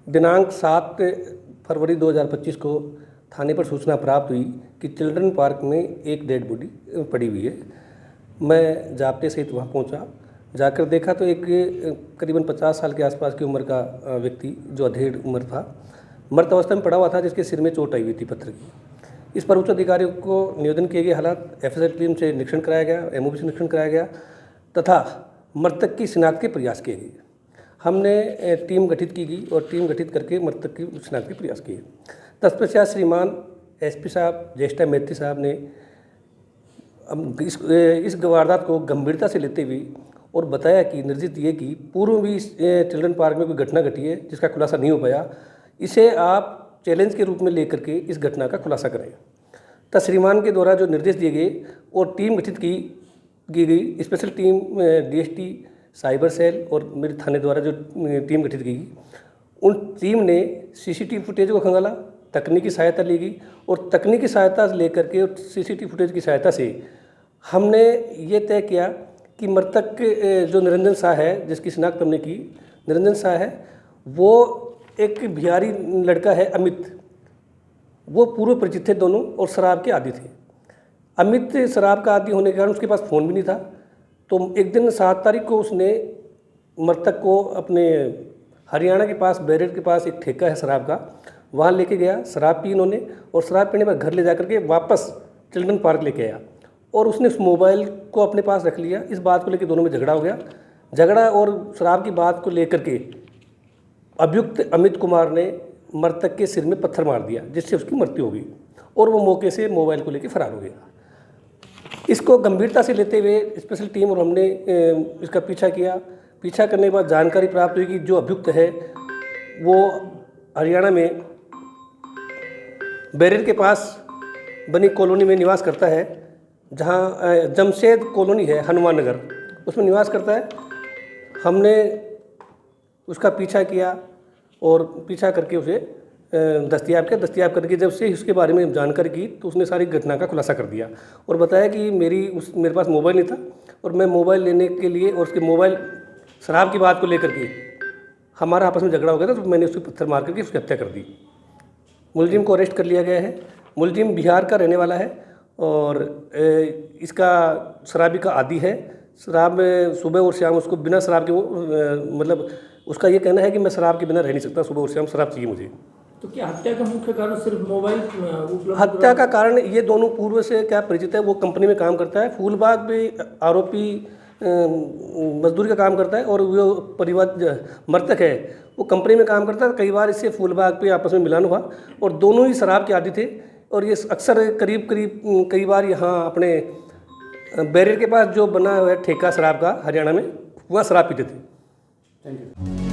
दिनांक 7 फरवरी 2025 को थाने पर सूचना प्राप्त हुई कि चिल्ड्रन पार्क में एक डेड बॉडी पड़ी हुई है। मैं जाप्ते सहित वहाँ पहुँचा, जाकर देखा तो एक करीबन 50 साल के आसपास की उम्र का व्यक्ति, जो अधेड़ उम्र था, मृत अवस्था में पड़ा हुआ था, जिसके सिर में चोट आई हुई थी पत्थर की। इस पर उच्च अधिकारियों को निवेदन किए गए, हालात एफएसएल टीम से निरीक्षण कराया गया, एमओबी से निरीक्षण कराया गया तथा मृतक की शिनाख्त के प्रयास किए गए। हमने टीम गठित की गई और टीम गठित करके मृतक की शिनाख्त के प्रयास किए। तत्पश्चात श्रीमान एसपी साहब ज्येष्ठा मैत्री साहब ने इस वारदात को गंभीरता से लेते हुए और बताया कि निर्देश दिए कि पूर्व भी चिल्ड्रन पार्क में कोई घटना घटी है जिसका खुलासा नहीं हो पाया, इसे आप चैलेंज के रूप में लेकर के इस घटना का खुलासा करें। तब श्रीमान के द्वारा जो निर्देश दिए गए और टीम गठित की गई, special team DST cyber cell और मेरे थाने द्वारा जो टीम गठित की गई, उन टीम ने सीसीटीवी फुटेज को खंगाला, तकनीकी सहायता ली गई और तकनीकी सहायता लेकर के और सीसीटीवी फुटेज की सहायता से हमने ये तय किया कि मृतक जो निरंजन शाह है, जिसकी शिनाख्त हमने की, निरंजन शाह है, वो एक बिहारी लड़का है अमित, वो पूर्व परिचित थे दोनों और शराब के आदी थे। अमित शराब का आदी होने के कारण उसके पास फ़ोन भी नहीं था, तो एक दिन 7 तारीख को उसने मृतक को अपने हरियाणा के पास बैरेट के पास एक ठेका है शराब का, वहाँ लेके गया, शराब पी इन्होंने और शराब पीने पर घर ले जा करके वापस चिल्ड्रन पार्क लेके आया और उसने उस मोबाइल को अपने पास रख लिया। इस बात को लेकर दोनों में झगड़ा हो गया। झगड़ा और शराब की बात को लेकर के अभियुक्त अमित कुमार ने मृतक के सिर में पत्थर मार दिया, जिससे उसकी मृत्यु हो गई और वो मौके से मोबाइल को लेकर फरार हो गया। इसको गंभीरता से लेते हुए स्पेशल टीम और हमने इसका पीछा किया। पीछा करने के बाद जानकारी प्राप्त हुई कि जो अभियुक्त है वो हरियाणा में बैरेट के पास बनी कॉलोनी में निवास करता है, जहाँ जमशेद कॉलोनी है, हनुमान नगर, उसमें निवास करता है। हमने उसका पीछा किया और पीछा करके उसे दस्तयाब किया। दस्तयाब करके जब से उसके बारे में जानकारी की तो उसने सारी घटना का खुलासा कर दिया और बताया कि मेरे पास मोबाइल नहीं था और मैं मोबाइल लेने के लिए और उसके मोबाइल शराब की बात को लेकर के हमारा आपस में झगड़ा हो गया था, तो मैंने उसको पत्थर मार करके उसकी हत्या कर दी। मुलजिम को अरेस्ट कर लिया गया है। मुलजिम बिहार का रहने वाला है और इसका शराबी का आदी है। शराब में सुबह और शाम उसको बिना शराब के मतलब उसका ये कहना है कि मैं शराब के बिना रह नहीं सकता, सुबह और शाम शराब चाहिए मुझे। तो क्या हत्या का मुख्य कारण सिर्फ मोबाइल? हत्या का कारण ये दोनों पूर्व से क्या परिचित है, वो कंपनी में काम करता है। फूलबाग भी आरोपी मजदूरी का काम करता है और वो परिवार मृतक है वो कंपनी में काम करता है। कई बार इससे फूलबाग पे आपस में मिलान हुआ और दोनों ही शराब के आदी थे और ये अक्सर करीब कई बार यहाँ अपने बैरेट के पास जो बना हुआ है ठेका शराब का हरियाणा में, वह शराब पीते थे। Thank you.